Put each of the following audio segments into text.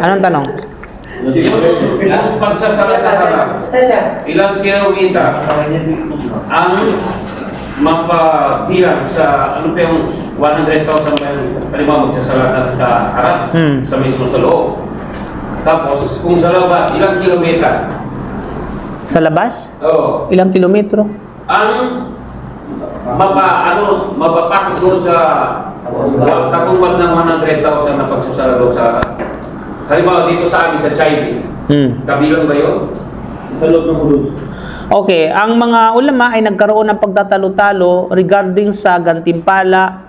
Anong tanong? Yung pagsasara sa harap, ilang kilometer ang mapabilang sa ano pa yung 100,000 ba yung halimbawa magsasalatan sa harap, sa mismo sa loob. Tapos kung sa labas, ilang kilometer? Sa labas? Oo. Ilang kilometro? Ang mapapasok doon sa katumbas ng 100,000 na pagsasalado sa halimbawa dito sa amin sa China. Kabilang ba yun? Sa loob ng hudud. Okay, ang mga ulama ay nagkaroon ng pagtatalo-talo regarding sa gantimpala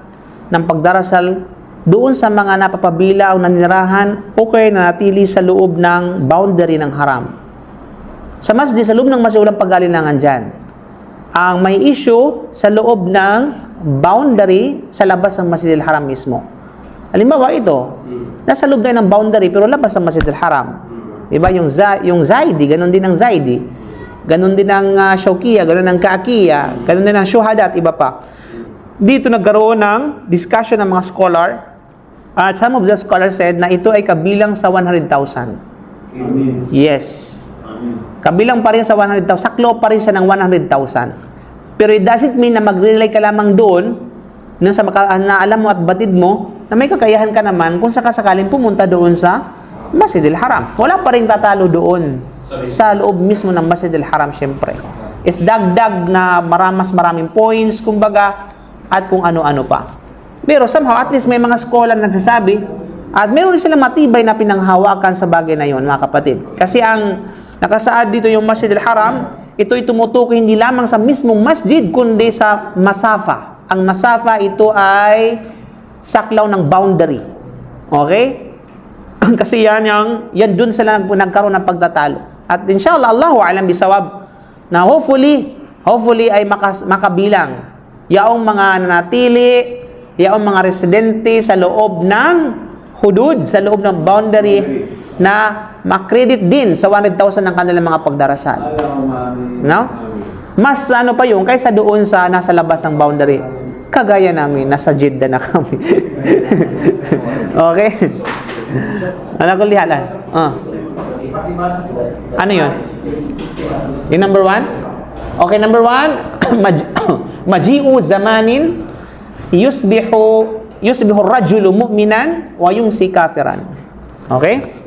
ng pagdarasal doon sa mga napapabila o naninirahan o kaya nanatili sa loob ng boundary ng haram. Sa masjid, sa loob ng masjid, walang pag-alinlangan dyan. Ang may issue sa loob ng boundary sa labas ng Masjid al-Haram mismo. Halimbawa ito, nasa loob na ng boundary pero labas ng Masjid al-Haram. Diba? Yung Zaidi, ganun din ang Zaidi. Ganun din ang Shawkiya, ganun ang Kaakiya, ganun din ang Shuhada at iba pa. Dito nagkaroon ng discussion ng mga scholar at some of the scholars said na ito ay kabilang sa 100,000. Yes. Kabilang pa rin sa 100,000. Saklo pa rin siya ng 100,000. Pero it doesn't mean na mag-rely ka lamang doon sa na alam mo at batid mo na may kakayahan ka naman kung sakasakaling pumunta doon sa Masjid al-Haram. Wala pa rin tatalo doon sa loob mismo ng Masjid al-Haram syempre. Is dagdag na maraming points kumbaga at kung ano-ano pa. Pero somehow at least may mga scholar nagsasabi at meron silang matibay na pinanghawakan sa bagay na yon mga kapatid. Kasi ang nakasaad dito yung Masjid al-Haram, ito'y tumutukoy hindi lamang sa mismong masjid, kundi sa masafa. Ang masafa, ito ay saklaw ng boundary. Okay? Kasi yan dun sila nagkaroon ng pagtatalo. At inshallah, Allahu alam bisawab, na hopefully ay makabilang yaong mga nanatili, yaong mga residente sa loob ng hudud, sa loob ng boundary, na makredit din sa 100,000 ng kanilang mga pagdarasal. No? Mas ano pa yung kaysa doon sa nasa labas ng boundary. Kagaya namin, nasa Jeddah na kami. Okay? Ano ko lihalan? Ano yun? Yung number 1? Okay, number 1, maji'u zamanin yusbihu rajulu mu'minan wa yumsi kafiran. Okay?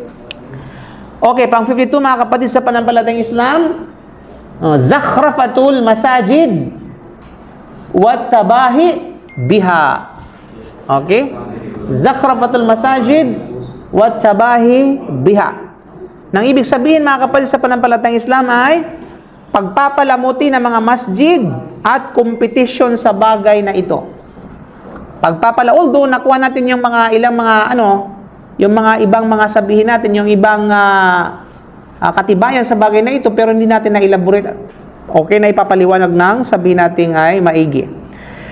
Okay, pang 52 mga kapatid sa pananampalatayang Islam, zakhrafatul masajid wat tabahi biha. Okay? Zakhrafatul masajid wat tabahi biha. Nang ibig sabihin mga kapatid sa pananampalatayang Islam ay pagpapalamuti ng mga masjid at competition sa bagay na ito. Although nakuha natin yung mga ilang mga yung mga ibang mga sabihin natin, yung ibang katibayan sa bagay na ito, pero hindi natin na-elaborate. Okay na ipapaliwanag ng sabihin natin ay maigi.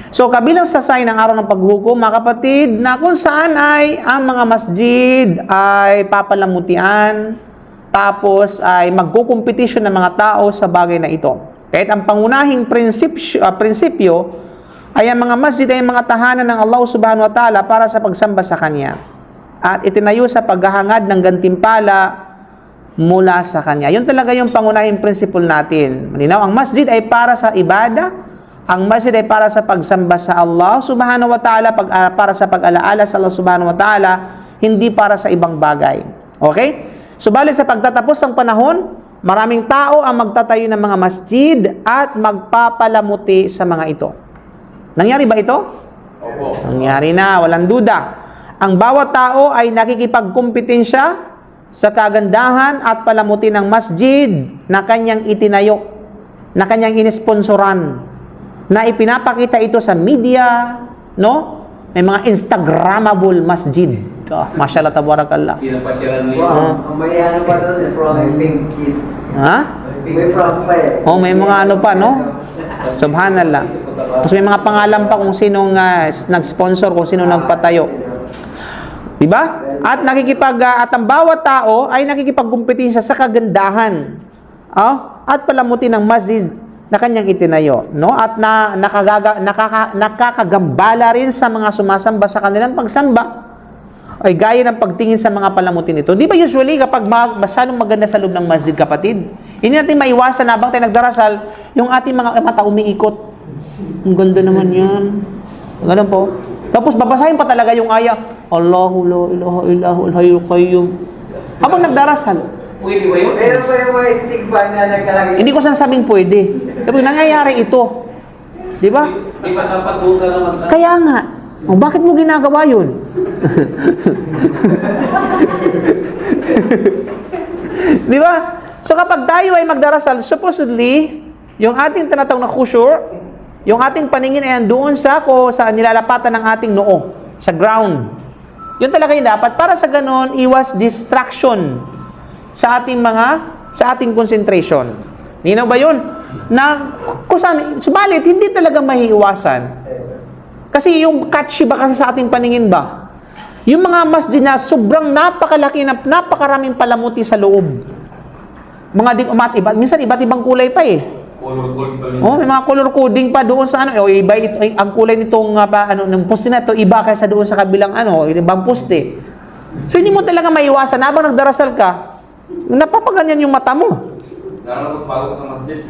So, kabilang sa sign ng araw ng paghukom, mga kapatid, na kung saan ay ang mga masjid ay papalamutian, tapos ay magkukompetisyon ng mga tao sa bagay na ito. Kahit ang pangunahing prinsipyo ay ang mga masjid ay mga tahanan ng Allah subhanahu wa ta'ala para sa pagsamba sa Kanya. At itinayo sa paghahangad ng gantimpala mula sa Kanya. Yun talaga yung pangunahing principle natin. Malinaw, ang masjid ay para sa ibada, ang masjid ay para sa pagsamba sa Allah subhanahu wa ta'ala, para sa pag-alaala sa Allah subhanahu wa ta'ala, hindi para sa ibang bagay. Okay? Subalit sa pagtatapos ng panahon, maraming tao ang magtatayo ng mga masjid at magpapalamuti sa mga ito. Nangyari ba ito? Opo. Nangyari na, walang duda. Ang bawat tao ay nakikipagkumpetensya sa kagandahan at palamuti ng masjid na kanyang itinayo, na kanyang inisponsoran, na ipinapakita ito sa media, no? May mga Instagrammable masjid. Mashallah, tabarakallah. Sinapasyalan mo yun. Wow, may ano pa doon, from pink kid. Ha? May frost pa eh. Oh, may mga ano pa, no? Subhanallah. Tapos may mga pangalan pa kung sinong nag-sponsor, kung sinong nagpatayo. Diba? At at ang bawat tao ay nakikipagkumpetensya sa kagandahan. At palamuti ng masjid na kanyang itinayo, no? At nakakagambala rin sa mga sumasamba sa kanilang pagsamba. ay gaya ng pagtingin sa mga palamutin ito. Di ba usually kapag masyadong maganda sa loob ng masjid, kapatid, hindi natin maiwasan na habang tayo nagdarasal, yung ating mga mata umiikot. Ang ganda naman yan. Ganun po. Tapos babasahin pa talaga yung aya, Allahu la ilaha illahu al-hayyul qayyum. Habang nagdarasal. Pwede ba yun? Meron pa yung mga stick bag na nagkalagay. Hindi ko sinasabing pwede. Kapag nangyayari ito, di ba? Di ba dapat doon ka naman? Kaya nga, oh, bakit mo ginagawa yun? Di ba? So kapag tayo ay magdarasal, supposedly, yung ating tinatawag na khusyur, yung ating paningin ay doon sa nilalapatan ng ating noo, sa ground. Yun talaga yung dapat. Para sa ganun, iwas distraction sa ating concentration. Ninaw ba yun? Na, subalit, hindi talaga maiiwasan. Kasi yung catchy ba kasi sa ating paningin ba? Yung mga masjid na sobrang napakalaki na napakaraming palamuti sa loob. Minsan iba't ibang kulay pa eh. Color code pa rin. Oh, may mga color coding pa doon sa iba ang kulay nitong ng poste na to iba kaysa doon sa kabilang ibang poste. So hindi mo talaga maiwasan habang nagdarasal ka, napapaganyan yung mata mo. Lalo magbago sa masjid.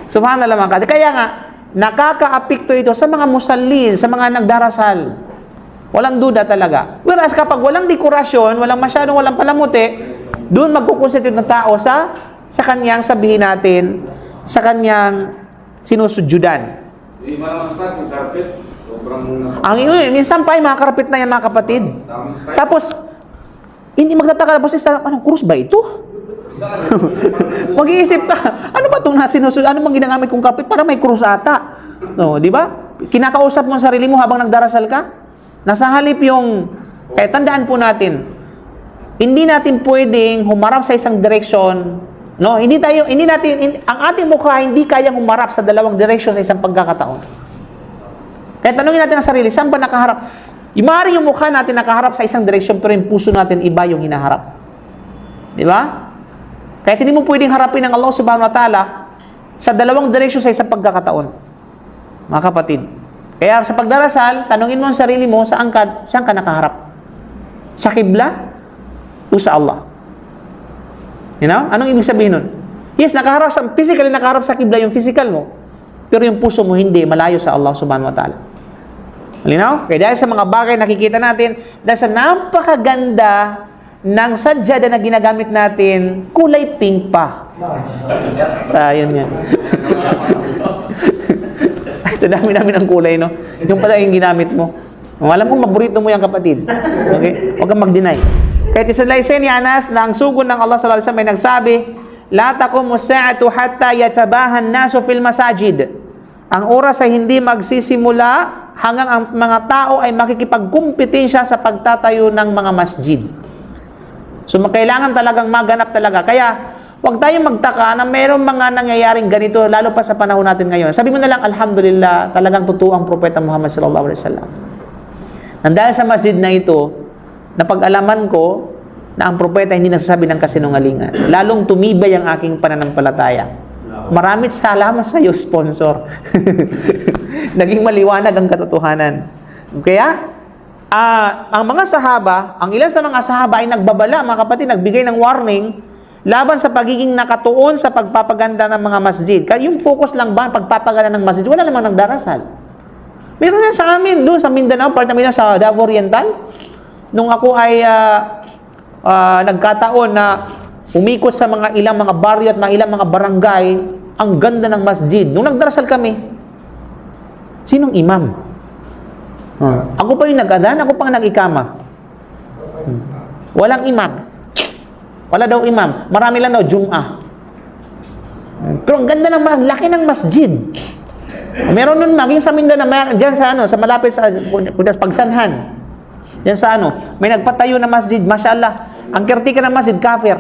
Subhanallah mga kapatid. Kaya nga, nakaka-apekto ito sa mga musallin, sa mga nagdarasal. Walang duda talaga. Whereas kapag walang dekorasyon, walang palamuti, doon magkukonsentrate ng tao sa kanyang sabihin natin, sa kanyang sinusujudan. Hindi maramang start yung carpet. Sobrang Minsan pa mga karapit na yan mga kapatid. daming style. Tapos, hindi magtataka, anong krus ba ito? Isa lang. Mag-iisip ka, ano ba itong sinusunod? Ano bang ginagamit kong kapit? Para may krus ata. No, di ba? Kinakausap mo ang sarili mo habang nagdarasal ka. Nasa halip yung, tandaan po natin, hindi natin pwedeng humarap sa isang direksyon. No, ang ating mukha hindi kayang humarap sa dalawang direksyon sa isang pagkakataon. Kaya tanungin natin ang sarili, saan ba nakaharap? Maaaring yung mukha natin nakaharap sa isang direksyon, pero yung puso natin iba yung hinaharap. Di ba? Kaya hindi mo pwedeng harapin ng Allah subhanahu wa ta'ala sa dalawang direksyon sa isang pagkakataon. Mga kapatid. Kaya sa pagdarasal, tanungin mo ang sarili mo, saan ka nakaharap? Sa kibla o sa Allah? You know? Anong ibig sabihin nun? Yes, physically nakaharap sa kibla yung physical mo. Pero yung puso mo hindi, malayo sa Allah subhanahu wa ta'ala. Malinaw? Kaya dahil sa mga bagay nakikita natin, dahil sa napakaganda ng sadyada na ginagamit natin, kulay pink pa. Yun yan. Ito dami-dami ng kulay, no? Yung pala yung ginamit mo. Alam mo, maborito mo yan, kapatid. Okay? Huwag kang mag-deny. Kaya tisalay ni Anas na ang sugon ng Allah sallallahu alaihi wasallam ay nagsabi, La taqumu as-sa'atu hatta yatabaha an-nasu fil masajid. Ang oras ay hindi magsisimula hanggang ang mga tao ay makikipagkumpetensya sa pagtatayo ng mga masjid. So kailangan talagang maganap talaga. Kaya huwag tayong magtaka na mayroong mga nangyayaring ganito lalo pa sa panahon natin ngayon. Sabi mo na lang, alhamdulillah, talagang totoo ang propeta Muhammad sallallahu alaihi wasallam. Nang dahil sa masjid na ito, napag-alaman ko na ang propeta hindi nagsasabi ng kasinungalingan. Lalong tumibay ang aking pananampalataya. Maraming salamat sa iyo, sponsor. Naging maliwanag ang katotohanan. Kaya, ang mga sahaba, ang ilan sa mga sahaba ay nagbabala, mga kapatid, nagbigay ng warning laban sa pagiging nakatuon sa pagpapaganda ng mga masjid. Kaya yung focus lang ba, pagpapaganda ng masjid, wala namang nagdarasal. Meron na sa amin, doon sa Mindanao, part na Mindanao, sa Davao Oriental, nung ako ay nagkataon na umikot sa mga ilang mga baryo at mga ilang mga barangay, ang ganda ng masjid. Nung nagdarasal kami, sinong imam? Ako pa yung nag-adhan, ako pang nag-ikama. Walang imam. Wala daw imam. Marami lang daw Jum'ah. Pero ang ganda ng laki ng masjid. Meron nun maging sa Mindanao, diyan sa malapit sa Pagsanhan. Yan sa may nagpatayo na masjid, mashallah. Ang caretaker ng masjid, kafir.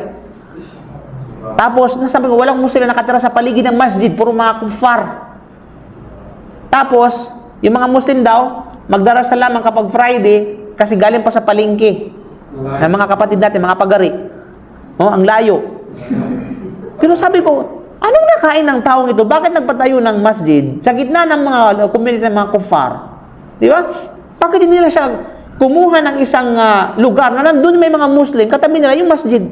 Tapos, nasabi ko, walang Muslim na nakatira sa paligid ng masjid, puro mga kufar. Tapos, yung mga Muslim daw, magdarasal lamang kapag Friday, kasi galing pa sa palengke. Na mga kapatid natin, mga pagari. Ang layo. Pero sabi ko, anong nakain ng taong ito? Bakit nagpatayo ng masjid sa gitna ng mga community ng mga kufar? Di ba? Bakit hindi nila siya kumuha ng isang lugar na nandun may mga Muslim, katabi nila yung masjid.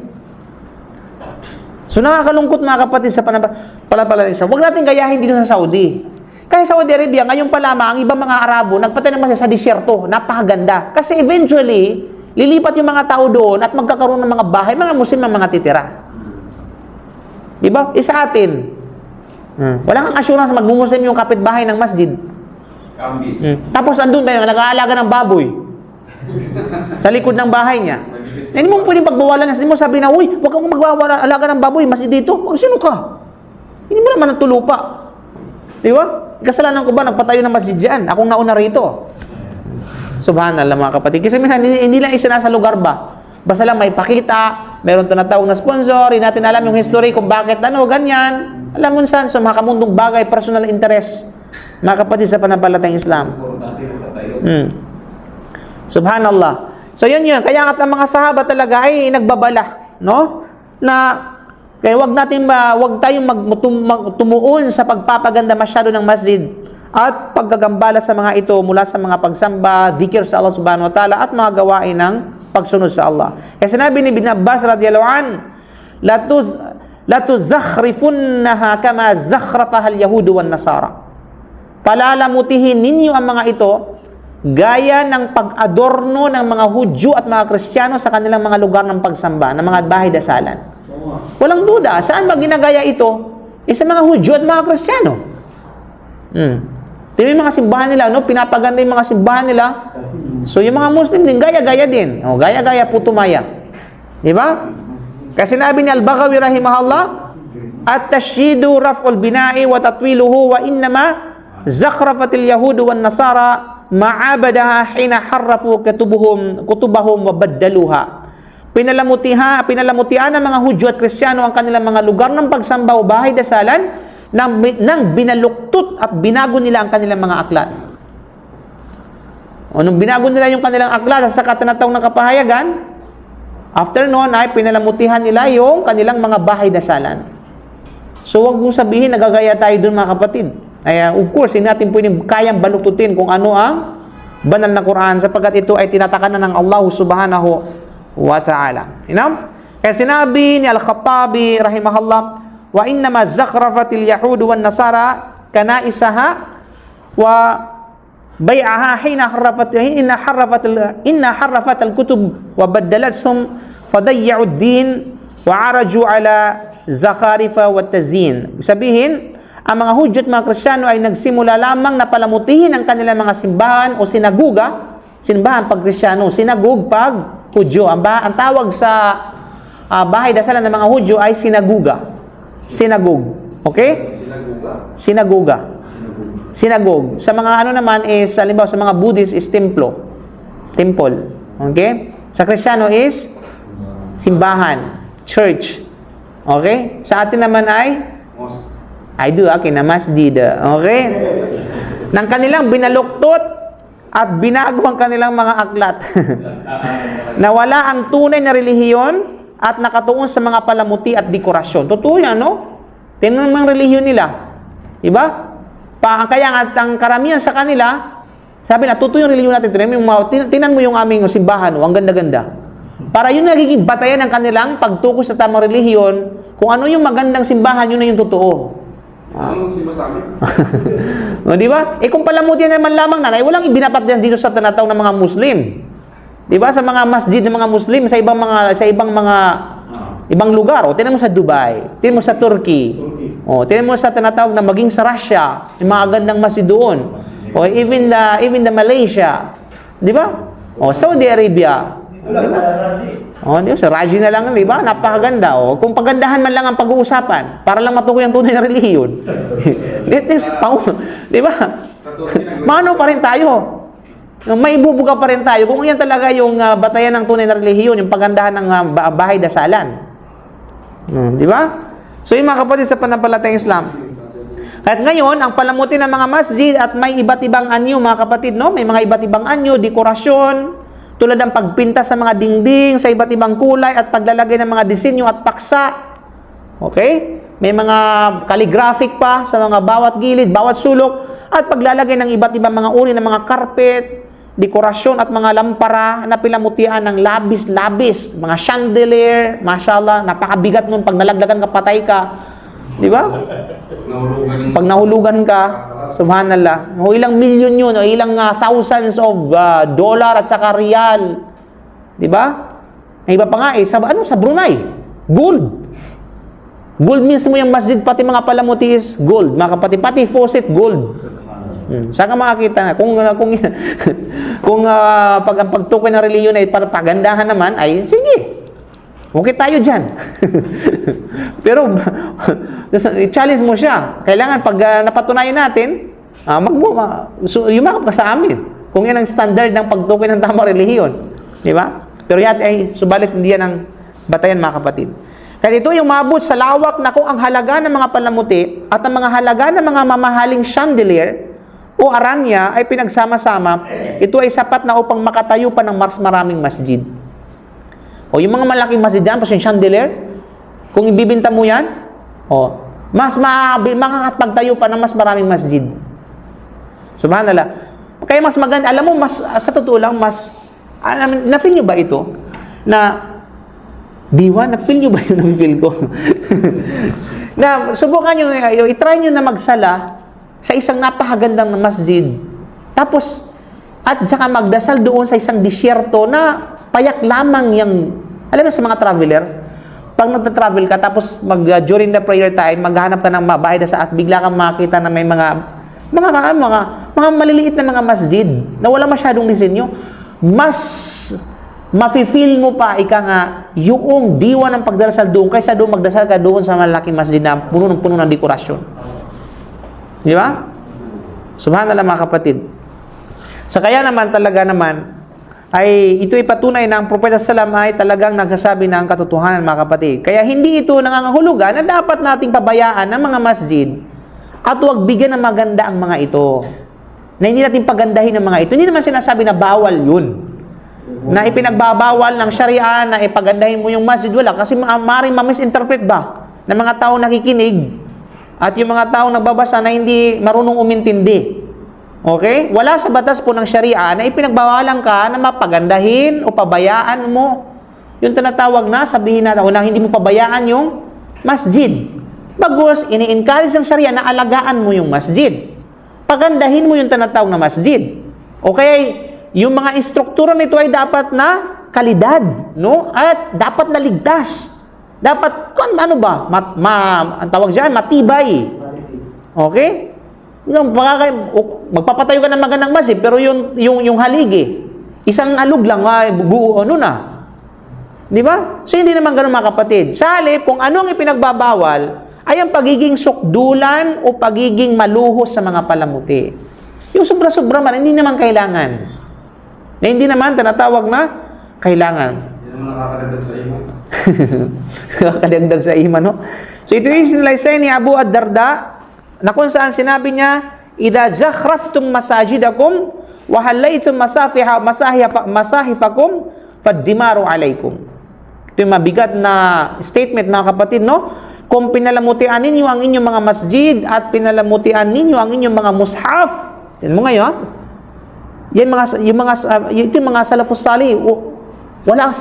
So nakakalungkot mga kapatid sa pananampalatayang Islam. Huwag natin gayahin dito sa Saudi. Kaya sa Saudi Arabia, ngayon pa lamang, ang ibang mga Arabo, nagpatay naman siya sa disyerto. Napakaganda. Kasi eventually, lilipat yung mga tao doon at magkakaroon ng mga bahay, mga Muslim ang mga titira. Diba? Isa atin. Wala kang assurance magmumuslim yung kapitbahay ng masjid. Tapos andun tayo, nag-aalaga ng baboy. Sa likod ng bahay niya. Hindi mo pwedeng pagbawalan. Hindi mo sabi na, uy, huwag kang mag-alaga ng baboy, masjid dito. Sino ka? Hindi mo naman natulupa. Di ba? Kasalanan ko ba, nagpatayo ng masjid dyan? Akong nauna rito. Subhanallah mga kapatid. Kasi minsan, hindi lang isa nasa lugar ba? Basta lang may pakita, meron tinatawag na sponsor, hindi natin alam yung history kung bakit, ganyan. Alam mo saan, sa mga kamundong bagay, personal interest. Mga kapatid sa pananampalatayang Islam. Subhanallah. So yun. Kaya nga ang mga sahaba talaga ay nagbabala, no? Na kaya wag tayong tumuon sa pagpapaganda masyado ng masjid at paggagambala sa mga ito mula sa mga pagsamba, dhikr sa Allah subhanahu wa ta'ala at mga gawain ng pagsunod sa Allah. Kaya sinabi ni Ibn Abbas radiyallahu an, la tuzakhrifunnaha kama zakhrafaha al-yahudu wan nasara. Palalamutihin ninyo ang mga ito gaya ng pag-adorno ng mga Hudyo at mga Kristiyano sa kanilang mga lugar ng pagsamba, ng mga bahay dasalan. Walang duda. Saan ba ginagaya ito? Sa mga Hudyo at mga Kristiyano. Yung mga simbahan nila, no? Pinapaganda yung mga simbahan nila. So yung mga Muslim din, gaya-gaya din. Gaya-gaya, putumaya. Di ba? Kasi sinabi ni Al-Baghawi rahimahullah, at-tashyidu raf'ul bina'i wa tatwiluhu wa innama zakhrafatil yahudu wan nasara ma'abadaha hina harrafu kutubahum wa baddaluha. Pinalamutian ng mga Hudyo at Kristiyano ang kanilang mga lugar ng pagsamba o bahay dasalan nang binaluktot at binago nila ang kanilang mga aklat. Nung binago nila yung kanilang aklat sa katanatawang ng kapahayagan, after noon ay pinalamutihan nila yung kanilang mga bahay dasalan. So wag mong sabihin nagagaya tayo dun mga kapatid. Of course, hindi natin pwedeng kayang balututin kung ano ang banal na Quran sapagkat ito ay tinatakanan ng Allah subhanahu wa ta'ala. Kaya sinabi ni Al-Khattabi rahimahullah, wa innama zakhrafatil yahudu wan nasara kanaisaha wa bai'aha hina harrafat al-kutub wa baddalathum fadayya'u ad-din wa araju ala zakharifa wa tazyin. Sabihin, ang mga Hudyo at mga Kristiyano ay nagsimula lamang na palamutihin ang kanilang mga simbahan o sinaguga. Simbahan pag Kristiyano, sinagug pag Hudyo. Ang tawag sa bahay dasalan ng mga Hudyo ay sinaguga. Sinagug. Okay? Sinaguga. Sinagog. Sa mga naman is, halimbawa sa mga Buddhist is templo. Temple. Okay? Sa Kristiyano is simbahan. Church. Okay? Sa atin naman ay na masjid. Okay? Nang kanilang binaluktot at binago ang kanilang mga aklat. Nawala ang tunay na relihiyon at nakatuon sa mga palamuti at dekorasyon. Totoo yan, no? Tingnan mo ang relihiyon nila. Diba? Kaya nga, ang karamihan sa kanila, sabi na, totoo yung relihiyon natin. Tingnan mo yung aming simbahan, ang ganda-ganda. Para yun nagiging batayan ng kanilang pagtukoy sa tamang relihiyon, kung ano yung magandang simbahan, yun na yung totoo. Anong simasabi? Di ba? Kung palamuti naman lamang nanay, walang ibinapat yan dito sa tinatawag ng mga Muslim. Di ba? Sa mga masjid ng mga Muslim, sa ibang lugar. Tingnan mo sa Dubai, tingnan mo sa Turkey. Tingnan mo sa tinatawag na maging sa Russia, yung mga gandang masjid doon. Even the Malaysia. Di ba? Saudi Arabia. Di ba? Sa Raji na lang, di ba? Napakaganda. Kung pagandahan man lang ang pag-uusapan, para lang matukoy ang tunay na relihiyon. Di ba? Mano pa rin tayo. May ibubuga pa rin tayo kung yan talaga yung batayan ng tunay na relihiyon, yung pagandahan ng bahay dasalan. Di ba? So yung mga kapatid sa pananampalatayang Islam. At ngayon, ang palamuti ng mga masjid at may iba't ibang anyo mga kapatid, no? May mga iba't ibang anyo, dekorasyon, tulad ng pagpinta sa mga dingding sa iba't ibang kulay at paglalagay ng mga disenyo at paksa. Okay? May mga calligraphic pa sa mga bawat gilid, bawat sulok, at paglalagay ng iba't ibang mga uri ng mga carpet, dekorasyon at mga lampara na pilamutian ng labis-labis, mga chandelier, mashallah, napakabigat nun pag nalagdagan ka, patay ka. Di ba? Pag nahulugan ka, subhanallah, o ilang milyon yun, o ilang thousands of dollar at saka riyal. Di ba? Ang iba pa nga sa Brunei, gold. Gold mismo yung masjid, pati mga palamuti is gold. Mga kapatid, pati faucet, gold. Saan ka makakita na? Kung pag ang pagtukoy ng reliyon ay para pagandahan naman, ay sige. Okay tayo dyan. Pero, i-challenge mo siya. Kailangan pag napatunayan natin, yumakap ka sa amin. Kung yan ang standard ng pagtukoy ng tamang relihiyon. Di ba? Pero yan ay subalit hindi yan ang batayan, mga kapatid. Kaya ito yung mabot sa lawak na kung ang halaga ng mga palamuti at ang mga halaga ng mga mamahaling chandelier o aranya ay pinagsama-sama, ito ay sapat na upang makatayo pa ng mas maraming masjid. O yung mga malaking masjid dyan, yung chandelier, kung ibibinta mo yan, mas makakapagtayo pa ng mas maraming masjid. Subhanallah. Kaya mas maganda, alam mo, mas, sa totoo lang, mas, na-feel nyo ba ito? Na, diwa, na-feel nyo ba yung na-feel ko? Na, subukan nyo, i-try nyo na magsala sa isang napakagandang masjid. Tapos, at saka magdasal doon sa isang disyerto na payak lamang yung, alam mo sa mga traveler, pag nagta-travel ka, tapos during the prayer time, maghanap ka ng bahay sa at bigla kang makita na may mga maliliit na mga masjid na wala masyadong disenyo, mas mafe-feel mo pa yung diwa ng pagdarasal doon kaysa doon magdasal ka doon sa malaking masjid na puno ng dekorasyon. Di ba? Subhanallah, mga kapatid. Sa kaya naman talaga naman ay ito'y patunay na ang Propeta Sallam ay talagang nagsasabi ng katotohanan, mga kapatid. Kaya hindi ito nangangahulugan na dapat nating pabayaan ng mga masjid at huwag bigyan ng maganda ang mga ito. Na hindi natin pagandahin ang mga ito. Hindi naman sinasabi na bawal yun. Na ipinagbabawal ng Sharia na ipagandahin mo yung masjid, wala. Kasi maaaring ma-misinterpret ba ng mga tao nakikinig at yung mga tao nagbabasa na hindi marunong umintindi. Okay? Wala sa batas po ng Sharia na ipinagbawalan ka na mapagandahin o pabayaan mo. Yung tinatawag na, sabihin natin, na hindi mo pabayaan yung masjid. Bagos, ini-encourage ng Sharia na alagaan mo yung masjid. Pagandahin mo yung tinatawag na masjid. Okay? Yung mga instruktura nito ay dapat na kalidad, no? At dapat na ligtas. Dapat, ano ba? Ang tawag dyan, matibay. Okay? Magpapatayo ka ng magandang masjid, pero yung haligi, isang alug lang, buo, ano na. Di ba? So, hindi naman ganun, mga kapatid. Sa halip, kung anong ipinagbabawal, ay ang pagiging sukdulan o pagiging maluhos sa mga palamuti. Yung sobra-sobra man, hindi naman kailangan. Na hindi naman tinatawag na kailangan. Nakakadagdag sa iman. Nakakadagdag sa iman, no? So, ito yung sinalaysay ni Abu ad-Darda na kung saan sinabi niya, "Idha zakhraftum masajidakum wa halaytum masahifakum faddimaru alaikum." Ito yung mabigat na statement, mga kapatid, no? Kung pinalamutian ninyo ang inyong mga masjid at pinalamutian ninyo ang inyong mga mushaf. Yan mo ngayon, yung mga salafus salih, wala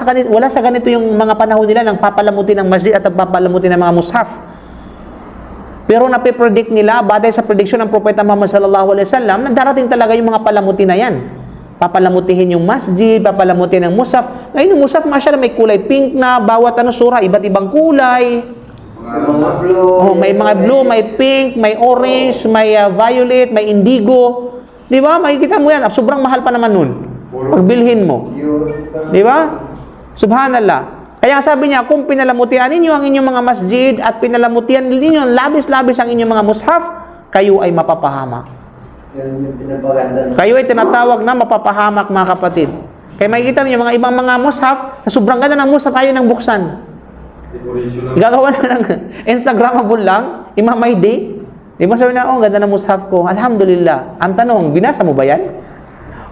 sa ganito yung mga panahon nila ng papalamuti ng masjid at papalamuti ng mga mushaf. Pero napipredict nila, batay sa prediction ng Propeta Muhammad sallallahu alaihi wasallam, na darating talaga yung mga palamuti na yan. Papalamutihin yung masjid, papalamutin ng mushaf. Ngayon yung mushaf, masyadong may kulay pink na, bawat surah, iba't ibang kulay. May mga blue, may pink, may orange, may violet, may indigo. Di ba? Makikita mo yan. Sobrang mahal pa naman nun. Pagbilhin mo. Di ba? Subhanallah. Kaya sabi niya, kung pinalamutian ninyo ang inyong mga masjid at pinalamutian ninyo labis-labis ang inyong mga mushaf, kayo ay mapapahamak. Kayo ay tinatawag na mapapahamak, mga kapatid. Kaya makikita niyo mga ibang mga mushaf, sa sobrang ganda ng mushaf, ayaw nang buksan. Gagawa na ng Instagramable lang, Imam Mahdi. Di ba sabi na, ganda ng mushaf ko. Alhamdulillah. Ang tanong, binasa mo ba yan?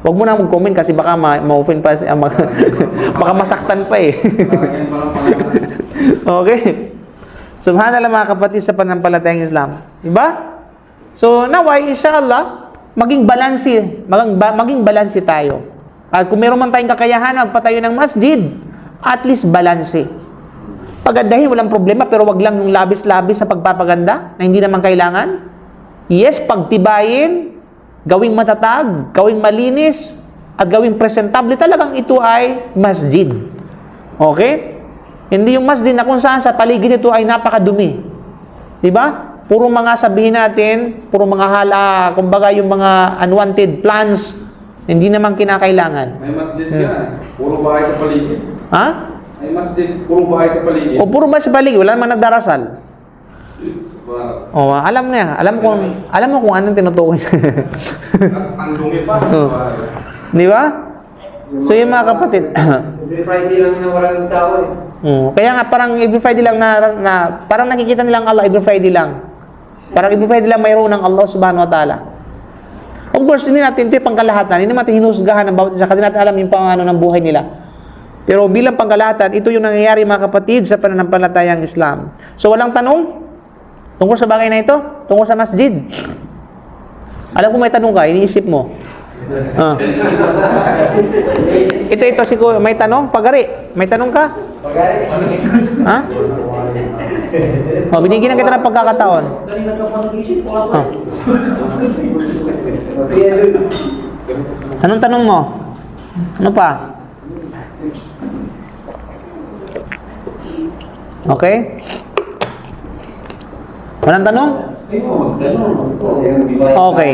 Huwag mo na mag-comment kasi baka ma-offend pa, baka masaktan pa eh. Okay? Subhanallah, mga kapatid, sa panampalatayang Islam. Diba? So, naway, inshallah, maging balansi tayo. At kung meron man tayong kakayahan, magpatayo ng masjid, at least balanse. Pagandahin, walang problema, pero wag lang yung labis-labis sa pagpapaganda na hindi naman kailangan. Yes, pagtibayin, gawing matatag, gawing malinis, at gawing presentable. Talagang ito ay masjid. Okay? Hindi yung masjid na kung saan sa paligid nito ay napakadumi. Diba? Puro mga sabihin natin, puro mga kumbaga yung mga unwanted plans, hindi naman kinakailangan. May masjid ka, puro bahay sa paligid. Ha? May masjid, puro bahay sa paligid. O puro ba sa paligid? Wala naman nagdarasal. O, alam niya. Alam mo kung anong tinutukoy. Ang dumi pa. Di ba? So yung mga kapatid. Every Friday lang na walang tao eh. Kaya nga parang every Friday lang na parang nakikita nilang Allah every Friday lang. Parang every Friday lang mayroon ng Allah subhanahu wa ta'ala. Of course, hindi natin ito yung pangkalahatan. Hindi natin hinusgahan ng bawat isa kasi natin alam yung pangano ng buhay nila. Pero bilang pangkalahatan, ito yung nangyayari mga kapatid sa pananampalatayang Islam. So walang tanong tungkol sa bagay na ito? Tungkol sa masjid? Alam ko may tanong ka, iniisip mo. Ito siguro, may tanong? Pagari, may tanong ka? Pagari. Ha? Binigyan na kita ng pagkakataon. Anong tanong mo? Ano pa? Okay? Walang tanong? Okay.